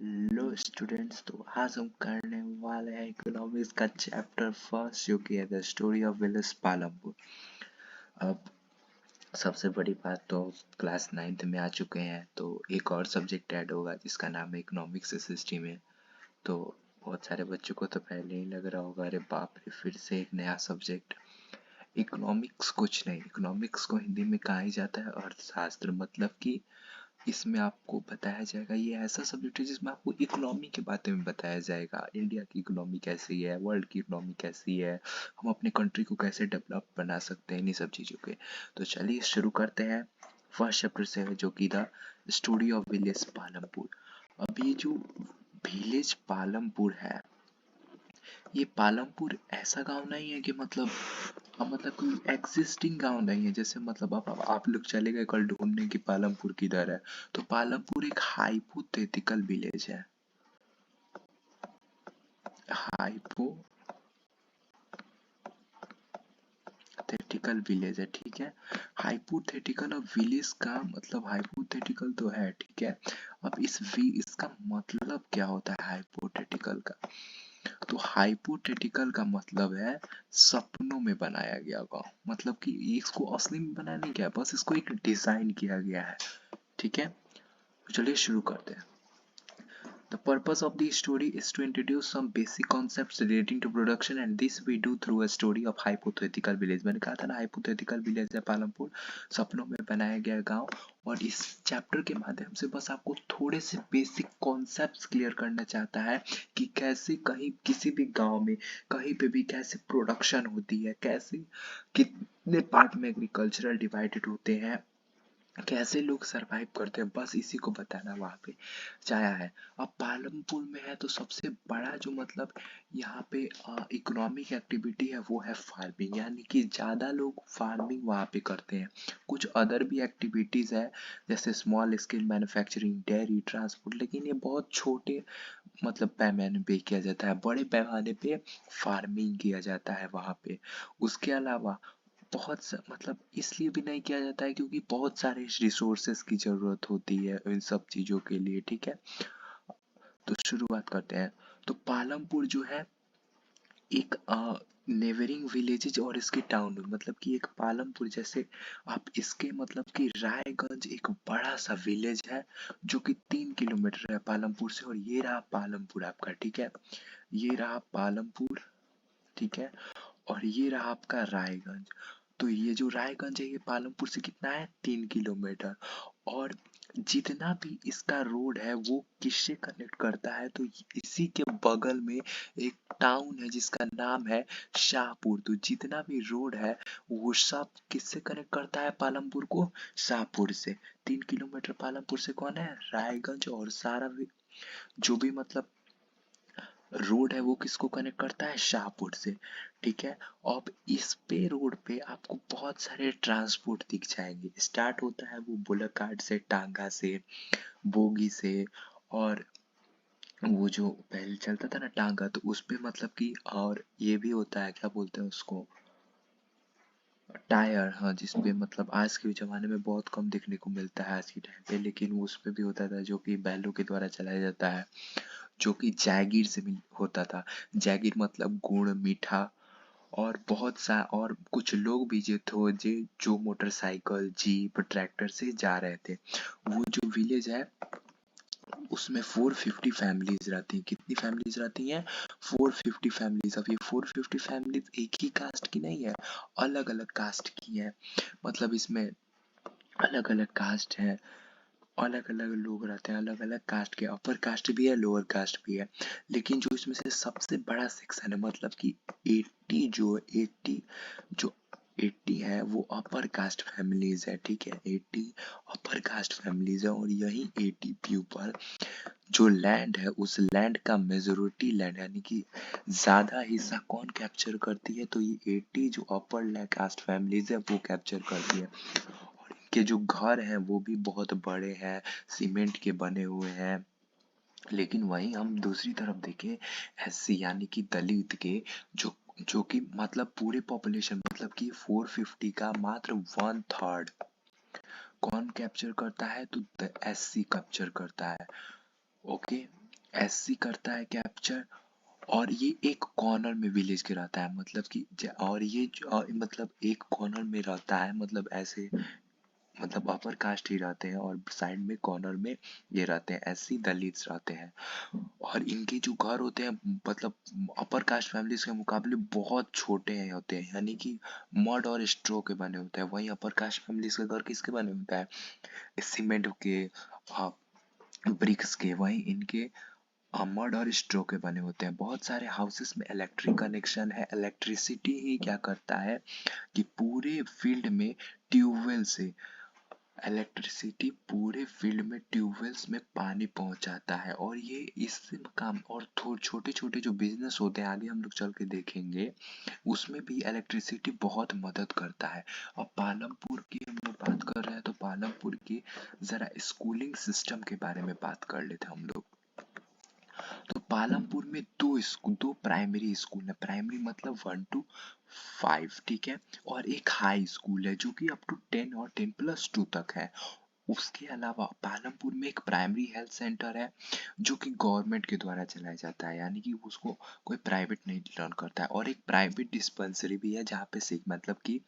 Hello students, तो आज हम करने वाले हैं इकोनॉमिक्स का चैप्टर फर्स्ट, जो कि है the story of Willis Palampur. अब सबसे बड़ी बात, तो क्लास 9th में आ चुके हैं, तो एक और सब्जेक्ट ऐड होगा जिसका नाम है इकोनॉमिक्स सिस्टम में। तो बहुत सारे बच्चों को तो पहले ही लग रहा होगा, अरे बाप रे, फिर से एक नया सब्जेक्ट। इकोनॉमिक्स कुछ नहीं, इकोनॉमिक्स को हिंदी में कहा ही जाता है अर्थशास्त्र। मतलब कि इसमें आपको बताया जाएगा, ये ऐसा सब्जेक्ट है जिसमें आपको इकोनॉमी के बारे में बताया जाएगा। इंडिया की इकोनॉमी कैसी है, वर्ल्ड की इकोनॉमी कैसी है, हम अपने कंट्री को कैसे डेवलप बना सकते हैं, इन्हीं सब चीज़ों के। तो चलिए शुरू करते हैं फर्स्ट चैप्टर से, जो कि था स्टोरी ऑफ विलेज पालमपुर। अब ये जो विलेज पालमपुर है, ये पालमपुर ऐसा गांव नहीं है कि मतलब मतलब कोई एग्जिस्टिंग गांव नहीं है। जैसे मतलब आप लोग चले गए कल ढूंढने की पालमपुर किधर है, तो पालमपुर एक हाइपोथेटिकल विलेज है। हाइपोथेटिकल विलेज है, ठीक है। हाइपोथेटिकल और विलेज का मतलब हाइपोथेटिकल तो है, ठीक है। अब इसका मतलब क्या होता है हाइपोथेटिकल का? तो हाइपोथेटिकल का मतलब है सपनों में बनाया गया गाँव। मतलब कि इसको असली में बनाया नहीं गया, बस इसको एक डिजाइन किया गया है, ठीक है। तो चलिए शुरू करते हैं। The purpose of the story is to introduce some basic concepts relating to production, and this we do through a story of hypothetical village। मैंने कहा था ना, hypothetical village है पालमपुर, सपनों में बनाया गया गांव। और इस चैप्टर के माध्यम से बस आपको थोड़े से बेसिक कॉन्सेप्ट्स क्लियर करना चाहता है कि कैसे कहीं किसी भी गांव में कहीं पे भी कैसे प्रोडक्शन होती है, कैसे कितने पार्ट में एग्रीकल्चरल डिवाइडेड होते हैं, कैसे लोग सरवाइव करते हैं, बस इसी को बताना वहां पे चाहा है। अब पालमपुर में है तो सबसे बड़ा जो मतलब यहाँ पे इकोनॉमिक एक्टिविटी है वो है फार्मिंग, यानी कि ज्यादा लोग फार्मिंग वहाँ पे करते हैं। कुछ अदर भी एक्टिविटीज है, जैसे small scale manufacturing, dairy, transport, लेकिन ये बहुत छोटे मतलब पैमाने पे किया जाता है। बड़े पैमाने पे फार्मिंग किया जाता है वहाँ पे। उसके अलावा मतलब इसलिए भी नहीं किया जाता है क्योंकि बहुत सारे रिसोर्सेस की जरूरत होती है इन सब चीजों के लिए, ठीक है। तो शुरुआत करते हैं। तो पालमपुर जो है एक नेबरिंग विलेजेज और इसके टाउन, मतलब कि एक पालमपुर जैसे आप इसके मतलब कि रायगंज एक बड़ा सा विलेज है जो कि 3 किलोमीटर है पालमपुर से। और ये रहा पालमपुर आपका, ठीक है। ये रहा पालमपुर, ठीक है। और ये रहा आपका रायगंज। तो ये जो रायगंज है ये पालमपुर से कितना है, 3 किलोमीटर। और जितना भी इसका रोड है वो किससे कनेक्ट करता है, तो इसी के बगल में एक टाउन है जिसका नाम है शाहपुर। तो जितना भी रोड है वो सब किससे कनेक्ट करता है पालमपुर को, शाहपुर से। 3 किलोमीटर पालमपुर से कौन है, रायगंज। और सारा भी जो भी मतलब रोड है वो किसको कनेक्ट करता है, शाहपुर से, ठीक है। अब इस पे रोड पे आपको बहुत सारे ट्रांसपोर्ट दिख जाएंगे। स्टार्ट होता है वो बुलक कार्ट से, टांगा से, बोगी से। और वो जो पहले चलता था ना टांगा, तो उस पे मतलब कि और ये भी होता है, क्या बोलते हैं उसको, टायर, हाँ, जिसपे मतलब आज के जमाने में बहुत कम देखने को मिलता है आज के टाइम पे, लेकिन वो उस पे भी होता था, जो कि बैलों के द्वारा चलाया जाता है, जो कि जैगीर से होता था। जैगीर मतलब गुड़, मीठा। और बहुत सा और कुछ लोग भी जो थे जो मोटरसाइकिल, जीप, ट्रैक्टर से जा रहे थे। वो जो विलेज है उसमें 450 फैमिलीज रहती हैं। कितनी फैमिलीज रहती हैं, 450 फैमिलीज। अब ये 450 फैमिलीज एक ही कास्ट की नहीं है, अलग अलग कास्ट की है। मतलब इसमें अलग अलग कास्ट है, अलग अलग लोग रहते हैं, अलग अलग कास्ट के, अपर कास्ट भी है, लोअर कास्ट भी है। लेकिन जो इसमें से सबसे बड़ा सेक्शन है, मतलब कि 80 है वो अपर कास्ट फैमिलीज है, ठीक है। 80 अपर कास्ट फैमिलीज है। और यही 80 पीपल जो लैंड है, उस लैंड का मेजोरिटी लैंड यानी कि ज्यादा हिस्सा कौन कैप्चर करती है, तो ये 80 जो अपर कास्ट फैमिलीज है वो कैप्चर करती है। और इनके जो घर हैं वो भी बहुत बड़े हैं, सीमेंट के बने हुए हैं। लेकिन वहीं हम दूसरी तरफ देखें, एससी यानी कि दलित के, जो जो कि मतलब पूरे पॉपुलेशन मतलब कि 450 का मात्र 1/3 कौन कैप्चर करता है, तो एससी कैप्चर करता है, ओके। एससी करता है कैप्चर, और ये एक कॉर्नर में विलेज के रहता है, मतलब कि और ये मतलब एक कॉर्नर में रहता है, मतलब ऐसे, मतलब अपर कास्ट ही रहते हैं और साइड में कॉर्नर में ये रहते हैं, एससी दलित्स रहते हैं। और इनके जो घर होते हैं, मतलब अपर कास्ट फैमिलीज के मुकाबले बहुत छोटे हैं होते हैं, यानी कि मड और स्ट्रो के बने होते हैं। वहीं अपर कास्ट फैमिलीज के घर किसके बने होता है, सीमेंट के, ब्रिक्स के। वहीं इनके मड और स्ट्रो के बने होते हैं। बहुत सारे हाउसेस में इलेक्ट्रिक कनेक्शन है। इलेक्ट्रिसिटी ही क्या करता है कि पूरे फील्ड में ट्यूबवेल से, इलेक्ट्रिसिटी पूरे फील्ड में ट्यूबवेल्स में पानी पहुंचाता है। और ये इस काम, और छोटे छोटे जो बिजनेस होते हैं, आगे हम लोग चल के देखेंगे, उसमें भी इलेक्ट्रिसिटी बहुत मदद करता है। अब पालमपुर की हम लोग बात कर रहे हैं, तो पालमपुर की जरा स्कूलिंग सिस्टम के बारे में बात कर लेते हैं हम लोग। तो पालमपुर में दो प्राइमरी स्कूल है। प्राइमरी मतलब 1 to 5, ठीक है। और एक हाई स्कूल है जो कि अप टू 10 और 10+2 तक है। उसके अलावा पालमपुर में एक प्राइमरी हेल्थ सेंटर है जो कि गवर्नमेंट के द्वारा चलाया जाता है, यानी कि उसको कोई प्राइवेट नहीं रन करता है। और एक प्राइवेट डिस्पेंसरी भी है जहाँ पे सिक, मतलब कि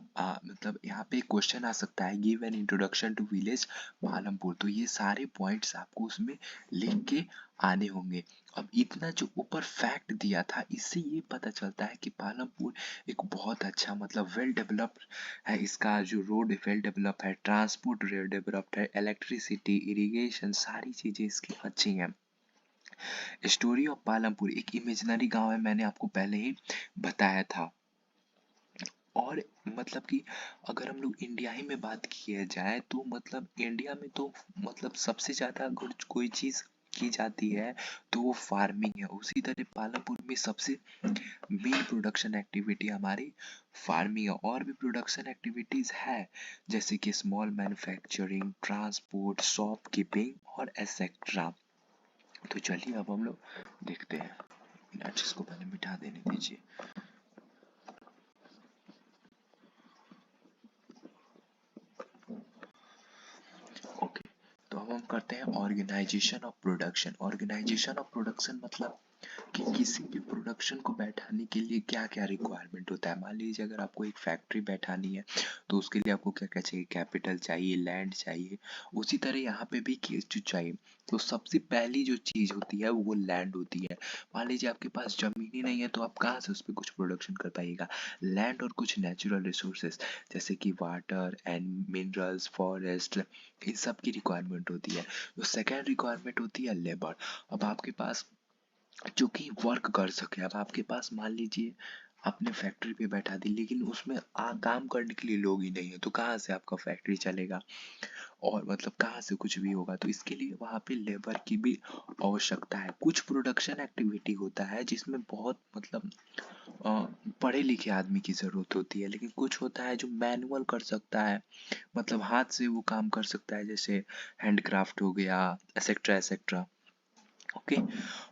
मतलब यहाँ पे क्वेश्चन आ सकता है, give an introduction to village Palampur. तो ये सारे पॉइंट्स आपको उसमें लिख के आने होंगे। अब इतना जो ऊपर फैक्ट दिया था, इससे ये पता चलता है कि पालमपुर एक बहुत अच्छा, मतलब वेल डेवलप्ड है। इसका जो रोड वेल डेवलप है, ट्रांसपोर्ट वेल डेवलप्ड है, इलेक्ट्रिसिटी, इरिगेशन, सारी चीजें इसकी अच्छी हैं। स्टोरी ऑफ पालमपुर एक इमेजिनरी गांव है, मैंने आपको पहले ही बताया था। और मतलब कि अगर हम लोग इंडिया ही में बात किया जाए, तो मतलब इंडिया में तो मतलब सबसे ज़्यादा अगर कोई चीज़ की जाती है तो वो फार्मिंग है। उसी तरह पालमपुर में सबसे मेन प्रोडक्शन एक्टिविटी हमारी फार्मिंग है। और भी प्रोडक्शन एक्टिविटीज़ है, जैसे कि small manufacturing, transport, shop keeping और एसेट्रा। तो चलिए अब हम लोग देखते हैं। नेट इसको पहले मिटा देने दीजिए। ओके, तो अब हम करते हैं organisation of production. Organisation of production मतलब कि किसी भी प्रोडक्शन को बैठाने के लिए क्या क्या रिक्वायरमेंट होता है। मान लीजिए अगर आपको एक फैक्ट्री बैठानी है, तो उसके लिए आपको क्या क्या चाहिए, कैपिटल चाहिए, लैंड चाहिए। उसी तरह यहाँ पे भी चीज चाहिए। तो सबसे पहली जो चीज होती है वो लैंड होती है। मान लीजिए आपके पास जमीन ही नहीं है, तो आप कहाँ से उस पर कुछ प्रोडक्शन कर पाइएगा। लैंड और कुछ नेचुरल रिसोर्सेस, जैसे कि वाटर एंड मिनरल्स, फॉरेस्ट, इन सब की रिक्वायरमेंट होती है। तो सेकेंड रिक्वायरमेंट होती है लेबर। अब आपके पास जो कि वर्क कर सके। अब आपके पास मान लीजिए आपने फैक्ट्री पे बैठा दी, लेकिन उसमें काम करने के लिए लोग ही नहीं है, तो कहाँ से आपका फैक्ट्री चलेगा, और मतलब कहाँ से कुछ भी होगा। तो इसके लिए वहाँ पे लेबर की भी आवश्यकता है। कुछ प्रोडक्शन एक्टिविटी होता है जिसमें बहुत मतलब अ, पढ़े लिखे आदमी की ज़रूरत होती है, लेकिन कुछ होता है जो मैनुअल कर सकता है, मतलब हाथ से वो काम कर सकता है, जैसे हैंडक्राफ्ट हो गया, एसेट्रा एसेट्रा। ओके।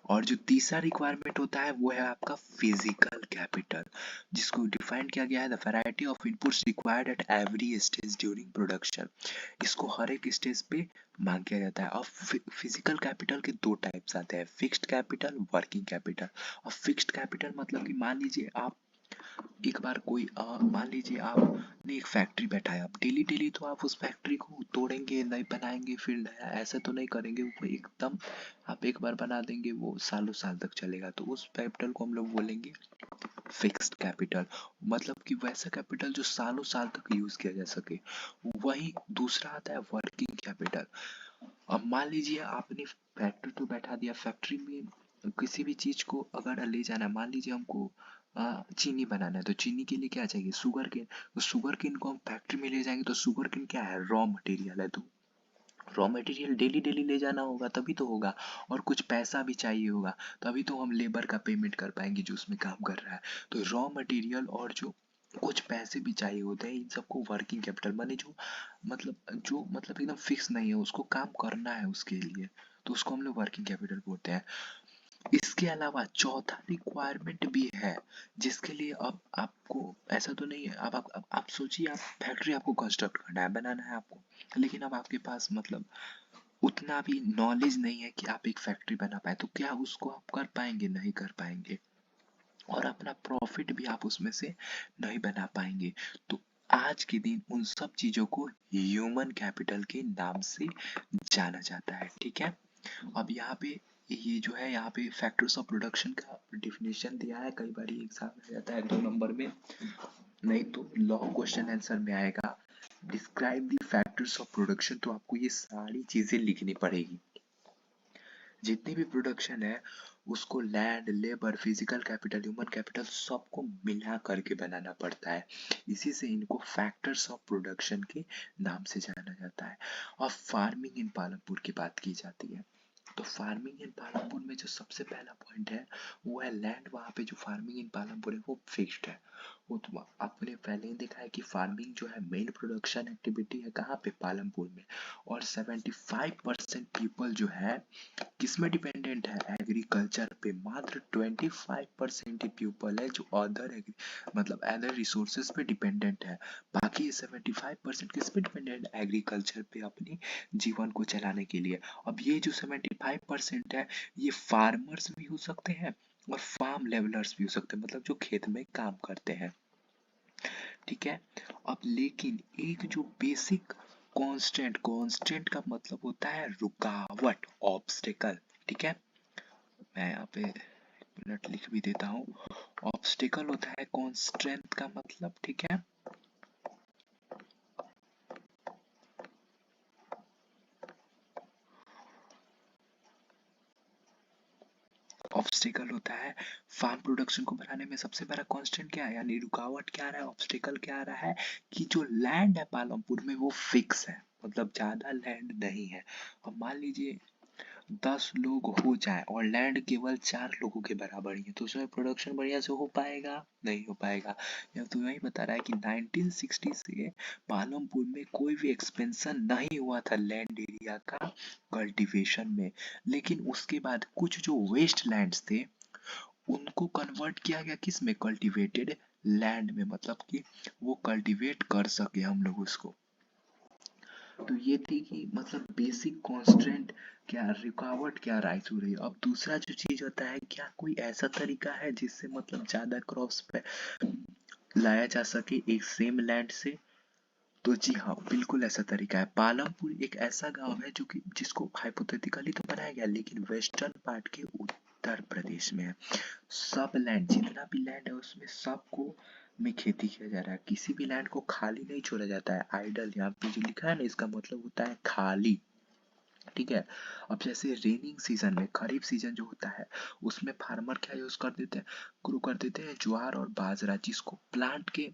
और जो तीसरा रिक्वायरमेंट होता है वो है आपका फिजिकल कैपिटल, जिसको डिफाइन किया गया है, the variety of inputs required at every stage during production. इसको हर एक स्टेज पे मांग किया जाता है। और फिजिकल कैपिटल के दो टाइप्स आते हैं, फिक्स्ड कैपिटल, वर्किंग कैपिटल। और फिक्स्ड कैपिटल मतलब कि मान लीजिए आप एक बार कोई मान लीजिए आपने एक फैक्ट्री बैठाया, आप डेली डेली तो आप उस फैक्ट्री को तोड़ेंगे नहीं, बनाएंगे फिर नया, ऐसा तो नहीं करेंगे। वो एकदम आप एक बार बना देंगे, वो सालों साल तक चलेगा। तो उस कैपिटल को हम लोग बोलेंगे फिक्स्ड कैपिटल, मतलब कि वैसा कैपिटल जो सालों साल तक यूज किया जा सके। वही दूसरा आता है वर्किंग कैपिटल। अब मान लीजिए आपने फैक्ट्री तो बैठा दिया, फैक्ट्री में किसी भी चीज को अगर ले जाना है, मान लीजिए हमको चीनी बनाना है, तो चीनी के लिए क्या चाहिए, शुगर केन। तो शुगर केन को हम फैक्ट्री में ले जाएंगे, तो शुगर केन क्या है, रॉ मटेरियल है। तो रॉ मटेरियल डेली डेली ले जाना होगा तभी तो होगा। और कुछ पैसा भी चाहिए होगा, तभी तो हम लेबर का पेमेंट कर पाएंगे जो उसमें काम कर रहा है। तो रॉ मटेरियल और जो कुछ पैसे भी चाहिए होते हैं, इन सबको वर्किंग कैपिटल माने जो मतलब एकदम फिक्स नहीं है, उसको काम करना है उसके लिए, तो उसको हम लोग वर्किंग कैपिटल बोलते हैं। इसके अलावा चौथा रिक्वायरमेंट भी है, जिसके लिए अब आपको ऐसा तो नहीं है, अब आप सोचिए, आप फैक्ट्री आपको कंस्ट्रक्ट करना है, बनाना है आपको, लेकिन अब आपके पास मतलब उतना भी नॉलेज नहीं है कि आप एक फैक्ट्री बना पाए, तो क्या उसको आप कर पाएंगे? नहीं कर पाएंगे। और अपना प्रॉफिट भी आप उसमें से नहीं बना पाएंगे। तो आज के दिन उन सब चीजों को ह्यूमन कैपिटल के नाम से जाना जाता है, ठीक है। अब यहाँ पे ये जो है, यहाँ पे फैक्टर्स ऑफ प्रोडक्शन का डिफिनेशन दिया है, कई बार एग्जाम में आ जाता है 2 नंबर में, नहीं तो लॉन्ग क्वेश्चन आंसर में आएगा describe the factors of production, तो आपको ये सारी चीजें लिखनी पड़ेगी। जितनी भी प्रोडक्शन है उसको land, labour, physical capital, human capital सबको मिला करके बनाना पड़ता है। इसी से इनको फैक्टर्स ऑफ प्रोडक्शन के नाम से जाना जाता है। और फार्मिंग इन पालमपुर की बात की जाती है, तो फार्मिंग इन पालमपुर में जो सबसे पहला पॉइंट है वो है लैंड। वहाँ पे जो फार्मिंग इन पालमपुर है वो फिक्स्ड है। वो तो आपने पहले ही देखा है कि फार्मिंग जो है मेन प्रोडक्शन एक्टिविटी है कहाँ पे? पालमपुर में। और 75% पीपल जो है किस में डिपेंडेंट है? एग्रीकल्चर पे। मात्र 25% ही पीपल है जो अदर मतलब अदर रिसोर्सेज पे डिपेंडेंट है। बाकी 75% किस पे डिपेंडेंट है? एग्रीकल्चर पे, अपने जीवन को चलाने के लिए। अब ये जो 75% है ये फार्मर्स भी हो सकते हैं और फार्म लेवलर्स भी हो सकते हैं, मतलब जो खेत में काम करते हैं, ठीक है। अब लेकिन एक जो बेसिक कांस्टेंट, कांस्टेंट का मतलब होता है रुकावट, ऑब्स्टेकल, ठीक है। मैं यहाँ पे मिनट लिख भी देता हूँ। ऑब्स्टेकल होता है कांस्टेंट का मतलब, ठीक है। ऑब्स्टेकल होता है फार्म प्रोडक्शन को बढ़ाने में सबसे बड़ा कांस्टेंट क्या है, यानी रुकावट क्या आ रहा है, ऑब्स्टेकल क्या आ रहा है, कि जो लैंड है पालमपुर में वो फिक्स है, मतलब ज्यादा लैंड नहीं है। अब मान लीजिए 10 लोग हो जाए और लैंड केवल 4 लोगों के बराबर ही है, तो उसमें प्रोडक्शन बढ़िया से हो पाएगा? नहीं हो पाएगा। यह तो यही बता रहा है कि 1960 से पालमपुर में कोई भी एक्सपेंशन नहीं हुआ था लैंड एरिया का कल्टीवेशन में। लेकिन उसके बाद कुछ जो वेस्ट लैंड्स थे उनको कन्वर्ट किया गया किस में? कल्टीवेटेड लैंड में, मतलब कि वो कल्टीवेट कर सके हम लोग उसको। तो ये थी कि मतलब बेसिक कॉन्स्टेंट क्या, रुकावट क्या राइज हो रही है। अब दूसरा जो चीज होता है, क्या कोई ऐसा तरीका है जिससे मतलब ज्यादा क्रॉप्स पे लाया जा सके एक सेम लैंड से? तो जी हाँ, बिल्कुल ऐसा तरीका है। पालमपुर एक ऐसा गांव है जो कि जिसको हाइपोथेटिकली तो बनाया गया, लेकिन वेस्टर्न पार्ट के उत्तर प्रदेश में है। सब लैंड, जितना भी लैंड है उसमें सबको में खेती किया जा रहा है, किसी भी लैंड को खाली नहीं छोड़ा जाता है, आइडल। यहाँ पे जो लिखा है ना इसका मतलब होता है खाली, ठीक है। अब जैसे रेनिंग सीजन में, खरीफ सीजन जो होता है उसमें फार्मर क्या यूज कर देते हैं, ग्रो कर देते हैं ज्वार और बाजरा, जिसको प्लांट के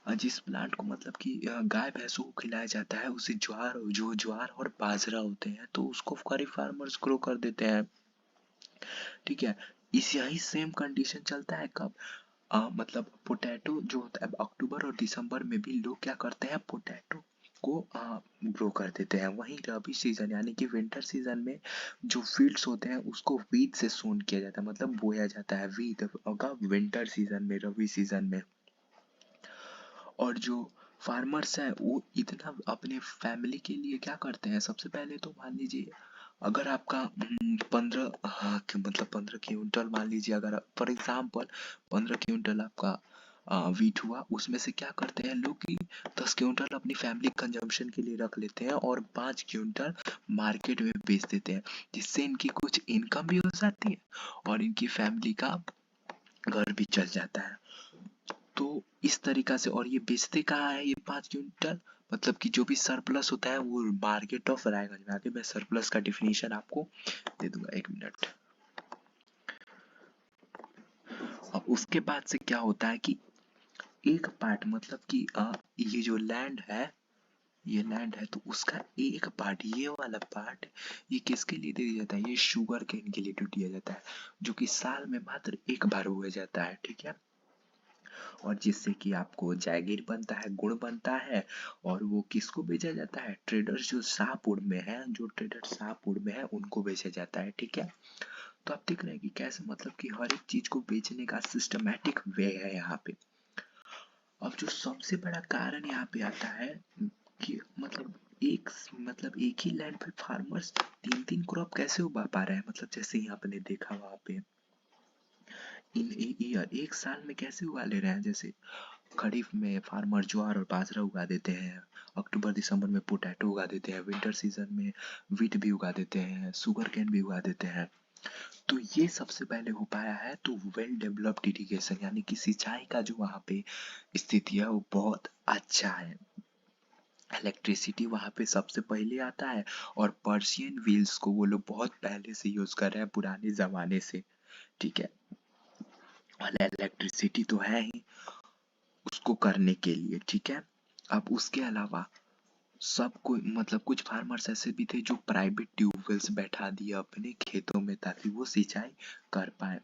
जिस प्लांट को मतलब कि गाय भैंसों को खिलाया जाता है उसे ज्वार, जो ज्वार और बाजरा होते हैं, तो उसको खरीफ फार्मर्स ग्रो कर देते हैं, ठीक है। इस यही सेम कंडीशन चलता है कब? मतलब पोटैटो जो होता है अक्टूबर और दिसंबर में भी लोग क्या करते हैं, पोटैटो को ग्रो कर देते हैं। वहीं रबी सीजन यानी कि विंटर सीजन में जो फील्ड्स होते हैं उसको वीट से सोन किया जाता है, मतलब बोया जाता है वीट का विंटर सीजन में, रबी सीजन में। और जो फार्मर्स हैं वो इतना अपने फैमिली के लिए क्या करते हैं, सबसे पहले तो मान लीजिए अगर आपका 15 मतलब 15 क्विंटल, मान लीजिए अगर फॉर एग्जाम्पल 15 क्विंटल आपका वीट हुआ, उसमें से क्या करते हैं लोग कि 10 क्विंटल अपनी फैमिली कंजम्पशन के लिए रख लेते हैं और 5 क्विंटल मार्केट में बेच देते हैं, जिससे इनकी कुछ इनकम भी हो जाती है और इनकी फैमिली का घर भी चल जाता है। तो इस तरीका से, और ये बेचते कहाँ है ये 5 क्विंटल, मतलब कि जो भी सरप्लस होता है वो मार्केट ऑफ रायगंज में आके, मैं सरप्लस का डिफिनीशन आपको दे दूंगा, 1 मिनट। अब उसके बाद से क्या होता है कि एक पार्ट, मतलब कि ये जो लैंड है, ये लैंड है तो उसका एक पार्ट, ये वाला पार्ट, ये किसके लिए दे दिया जाता है? ये शुगर केन के लिए दिया जाता है, जो कि साल में मात्र एक बार हुआ जाता है, ठीक है। और जिससे कि आपको जैगीर बनता है, गुड़ बनता है, और वो किसको बेचा जाता है? ट्रेडर्स जो शाहपुर में है, जो ट्रेडर शाहपुर में है उनको बेचा जाता है, ठीक है। तो आप देख रहे हैं कि कैसे मतलब कि हर एक चीज को बेचने का सिस्टमैटिक वे है यहाँ पे। अब जो सबसे बड़ा कारण यहाँ पे आता है कि मतलब मतलब एक ही लैंड पे फार्मर्स तीन तीन क्रॉप कैसे उगा पा रहे हैं, मतलब जैसे यहाँ पे ने देखा वहां पे इन ईयर एक साल में कैसे उगा ले रहे हैं। जैसे खरीफ में फार्मर ज्वार और बाजरा उगा देते हैं, अक्टूबर दिसंबर में पोटैटो उगा देते हैं, विंटर सीजन में वीट भी उगा देते हैं, शुगर केन भी उगा देते हैं। तो ये सबसे पहले हो पाया है तो वेल डेवलप्ड इरिगेशन, यानी कि सिंचाई का जो वहाँ पे स्थिति है वो बहुत अच्छा है। इलेक्ट्रिसिटी वहाँ पे सबसे पहले आता है, और पर्शियन व्हील्स को वो लोग बहुत पहले से यूज कर रहे हैं, पुराने जमाने से। ठीक है, और इलेक्ट्रिसिटी तो है ही उसको करने के लिए। ठीक है, अब उसके अलावा सब कोई मतलब कुछ फार्मर्स ऐसे भी थे जो प्राइवेट ट्यूबवेल्स बैठा दिए अपने खेतों में ताकि वो सिंचाई कर पाए।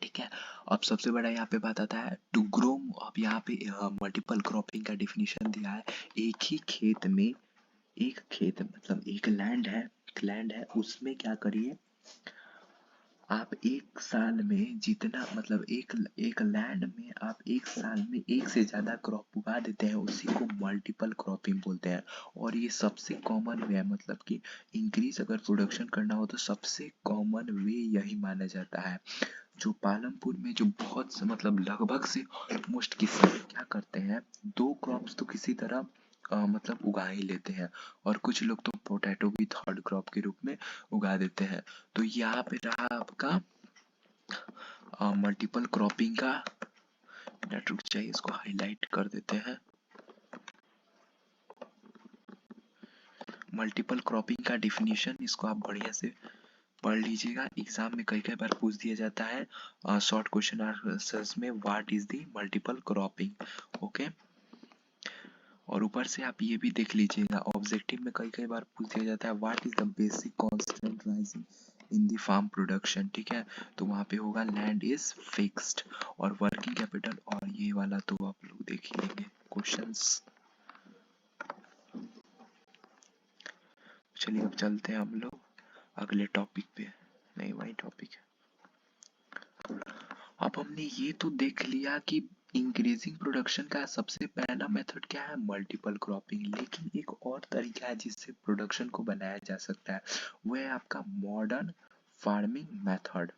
ठीक है, अब सबसे बड़ा यहाँ पे बात आता है टू ग्रो। अब यहाँ पे मल्टीपल क्रॉपिंग का डिफिनीशन दिया है। एक ही खेत में, एक खेत मतलब एक लैंड है उसमें क्या करिए आप एक साल में जितना मतलब एक लैंड में आप एक साल में एक से ज्यादा क्रॉप उगा देते हैं, उसी को मल्टीपल क्रॉपिंग बोलते हैं। और ये सबसे कॉमन वे है, मतलब कि इंक्रीज अगर प्रोडक्शन करना हो तो सबसे कॉमन वे यही माना जाता है। जो पालमपुर में जो बहुत से मतलब लगभग से ऑलमोस्ट किसान क्या करते हैं, दो क्रॉप्स तो किसी तरह मतलब उगा ही लेते हैं, और कुछ लोग तो पोटैटो भी थर्ड क्रॉप के रूप में उगा देते हैं। तो यहाँ पे रहा आपका मल्टीपल क्रॉपिंग का। मिनट रुक जाइए, इसको हाईलाइट कर देते हैं। मल्टीपल क्रॉपिंग का डिफिनीशन, इसको आप बढ़िया से पढ़ लीजिएगा, एग्जाम में कई कई बार पूछ दिया जाता है शॉर्ट क्वेश्चन आंसर्स में, what is the multiple cropping. Okay, और ऊपर से आप ये भी देख लीजिएगा, ऑब्जेक्टिव में कई कई बार पूछ दिया जाता है what is the basic constant rising in the farm production. ठीक है, तो वहां पे होगा लैंड इज फिक्स्ड, और वर्किंग कैपिटल, और ये वाला तो आप लोग देख ही लेंगे क्वेश्चंस। चलिए अब चलते हैं हम लोग अगले टॉपिक पे। नहीं, वही टॉपिक है। अब हमने ये तो देख लिया कि इंक्रीजिंग प्रोडक्शन का सबसे पहला मेथड क्या है, मल्टीपल क्रॉपिंग। लेकिन एक और तरीका है जिससे प्रोडक्शन को बनाया जा सकता है, वो है आपका modern farming method.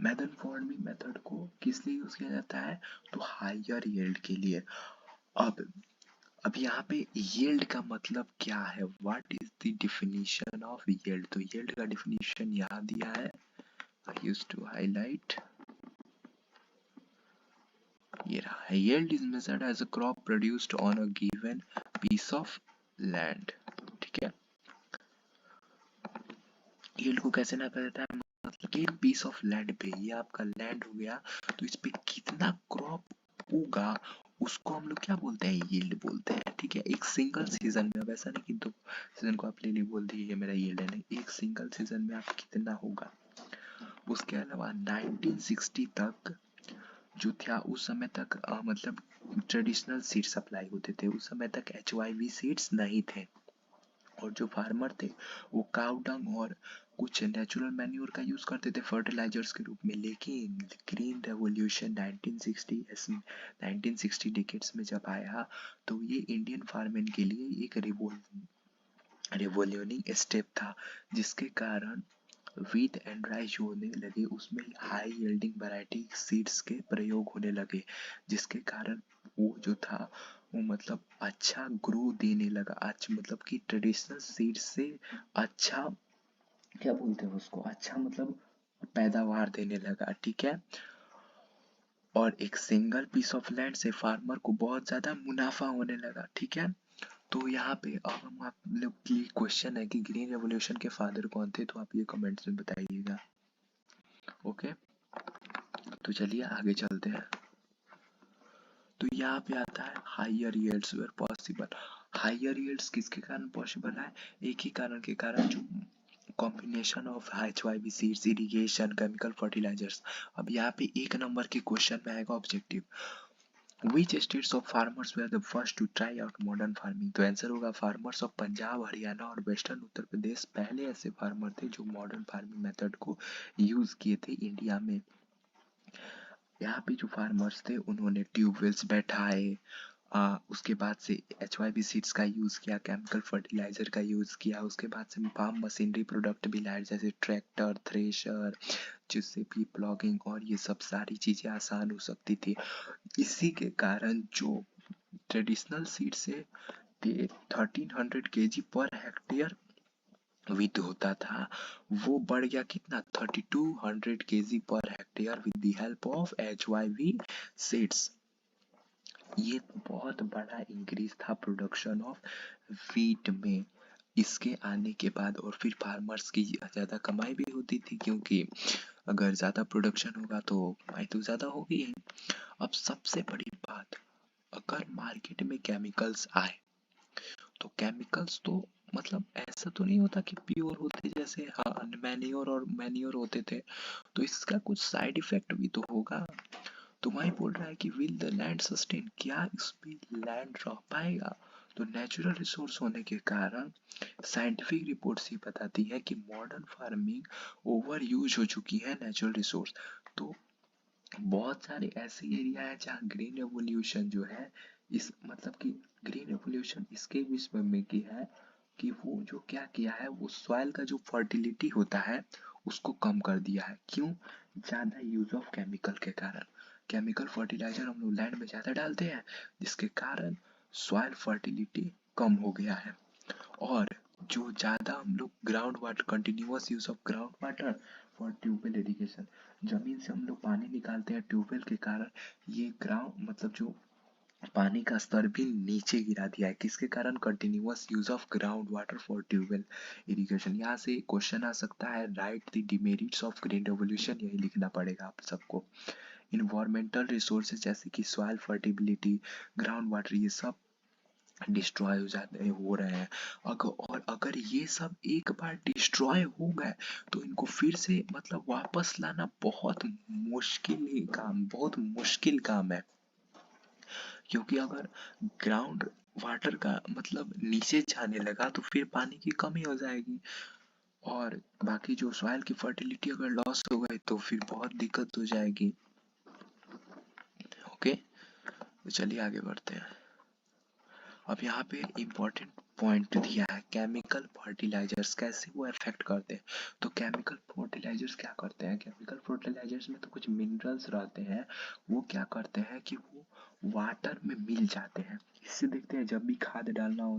Modern farming method को किस लिए यूज किया जाता है, तो हायर यील्ड के लिए। अब अब यहाँ पे यील्ड का मतलब क्या है, what is the definition of yield. तो यील्ड का डिफिनीशन यहाँ दिया है, आई यूज्ड टू हाईलाइट, ये रहा है। yield is measured as a crop produced on a given piece of land। ठीक है, yield को कैसे नापा जाता है, मतलब एक पीस ऑफ लैंड पे, ये आपका लैंड हो गया, तो इस पे कितना क्रॉप उगा उसको हम लोग क्या बोलते हैं, यील्ड बोलते हैं। ठीक है, एक सिंगल सीजन में, अब ऐसा नहीं कि दो सीजन को आप ले ली बोल दी ये मेरा यील्ड है, नहीं, एक सिंगल सीजन में आप कितना होगा। उसके अलावा 1960 तक जो था, उस समय तक मतलब ट्रेडिशनल सीड सप्लाई होते थे, उस समय तक HYV सीड्स नहीं थे, और जो फार्मर थे वो काउ डंग और कुछ नेचुरल मैन्योर का यूज करते थे फर्टिलाइजर्स के रूप में। लेकिन ग्रीन रेवोल्यूशन 1960 डिकेड्स में जब आया, तो ये इंडियन फार्मिंग के लिए एक रिवोल्यूनिंग स्टेप था, जिसके कारण व्हीट एंड राइस जो होने लगे उसमें हाई यील्डिंग वैरायटी सीड्स के प्रयोग होने लगे, जिसके कारण वो जो था वो मतलब अच्छा ग्रो देने लगा। आज मतलब कि ट्रेडिशनल सीड से अच्छा, क्या बोलते हैं उसको, अच्छा मतलब पैदावार देने लगा। ठीक है, और एक सिंगल पीस ऑफ लैंड से फार्मर को बहुत ज्यादा मुनाफा होने लगा। ठीक है, तो यहाँ पे अब हम आप लोग की क्वेश्चन है कि ग्रीन रेवोल्यूशन के फादर कौन थे, तो आप ये कमेंट्स में बताइएगा। ओके, तो चलिए आगे चलते हैं। तो यहाँ पे आता है higher yields where possible. Higher yields किसके कारण पॉसिबल है, एक ही कारण के कारण, जो combination of HYV seeds, irrigation, chemical fertilisers. अब यहाँ पे एक नंबर के क्वेश्चन में आएगा objective, Which states of farmers were the first to try out modern farming। तो आंसर होगा फार्मर्स ऑफ पंजाब, हरियाणा और वेस्टर्न उत्तर प्रदेश पहले ऐसे फार्मर थे जो मॉडर्न फार्मिंग मेथड को यूज किए थे इंडिया में। यहाँ पे जो फार्मर्स थे उन्होंने ट्यूबवेल्स बैठाए, उसके बाद से HYP सीड्स का यूज़ किया, केमिकल फर्टिलाइजर का यूज़ किया, उसके बाद से फार्म मशीनरी प्रोडक्ट भी लाए जैसे ट्रैक्टर, थ्रेशर, जिससे भी प्लॉगिंग और ये सब सारी चीज़ें आसान हो सकती थी। इसी के कारण जो ट्रेडिशनल सीड से 1300 केजी पर हेक्टेयर विद होता था, वो बढ़ गया कितना 3200 KG per hectare with the help of HYV seeds. ये बहुत बड़ा इंक्रीज था प्रोडक्शन ऑफ वीट में इसके आने के बाद। और फिर फार्मर्स की ज़्यादा कमाई भी होती थी, क्योंकि अगर ज़्यादा प्रोडक्शन होगा तो कमाई तो ज़्यादा होगी ही। अब सबसे बड़ी बात, अगर मार्केट में केमिकल्स आए तो केमिकल्स तो मतलब ऐसा तो नहीं होता कि प्योर होते, जैसे मैन्योर और मैन्योर होते थे, तो इसका कुछ साइड इफेक्ट भी तो होगा। तो वही बोल रहा है कि विल द लैंड सस्टेन, क्या इसमें लैंड रह पाएगा। तो नेचुरल रिसोर्स होने के कारण साइंटिफिक रिपोर्ट्स ये बताती है कि मॉडर्न फार्मिंग ओवर यूज हो चुकी है नेचुरल रिसोर्स। तो बहुत सारे ऐसे एरिया है जहाँ ग्रीन रेवोल्यूशन जो है, इस मतलब कि ग्रीन रेवोल्यूशन इसके विश्व में की है कि वो जो क्या किया है, वो सॉइल का जो फर्टिलिटी होता है उसको कम कर दिया है। क्यों? ज़्यादा यूज ऑफ केमिकल के कारण। केमिकल फर्टिलाइजर हम लोग लैंड में ज़्यादा डालते हैं, जिसके कारण सॉइल फर्टिलिटी कम हो गया है। और जो ज़्यादा हम लोग ground water, continuous use of ground water for tubewell irrigation, जमीन से हम लोग पानी निकालते हैं ट्यूबवेल के कारण, ये ग्राउंड मतलब जो पानी का स्तर भी नीचे गिरा दिया है। किसके कारण? Continuous use of ground water for tubewell irrigation. यहाँ से क्वेश्चन आ सकता है, right the demerits of green revolution, यही लिखना पड़ेगा आप सबको। इन्वायरमेंटल रिसोर्सेज जैसे कि सॉइल फर्टिलिटी, ग्राउंड वाटर, ये सब डिस्ट्रॉय हो जाते हो रहे हैं। और अगर ये सब एक बार डिस्ट्रॉय हो गए तो इनको फिर से मतलब वापस लाना बहुत मुश्किल काम है। क्योंकि अगर ग्राउंड वाटर का मतलब नीचे जाने लगा तो फिर पानी की कमी हो जाएगी, और बाकी जो सॉइल की फर्टिलिटी अगर लॉस हो गई तो फिर बहुत दिक्कत हो जाएगी। ओके, तो चलिए आगे बढ़ते हैं। अब यहाँ पे इम्पोर्टेंट पॉइंट दिया है, केमिकल फर्टिलाइजर्स कैसे वो इफेक्ट करते हैं। तो केमिकल फर्टिलाइजर्स क्या करते हैं, केमिकल फर्टिलाइजर्स में तो कुछ मिनरल्स रहते हैं, वो क्या करते हैं कि वो वाटर में मिल जाते हैं। इससे देखते हैं जब भी खाद डालना हो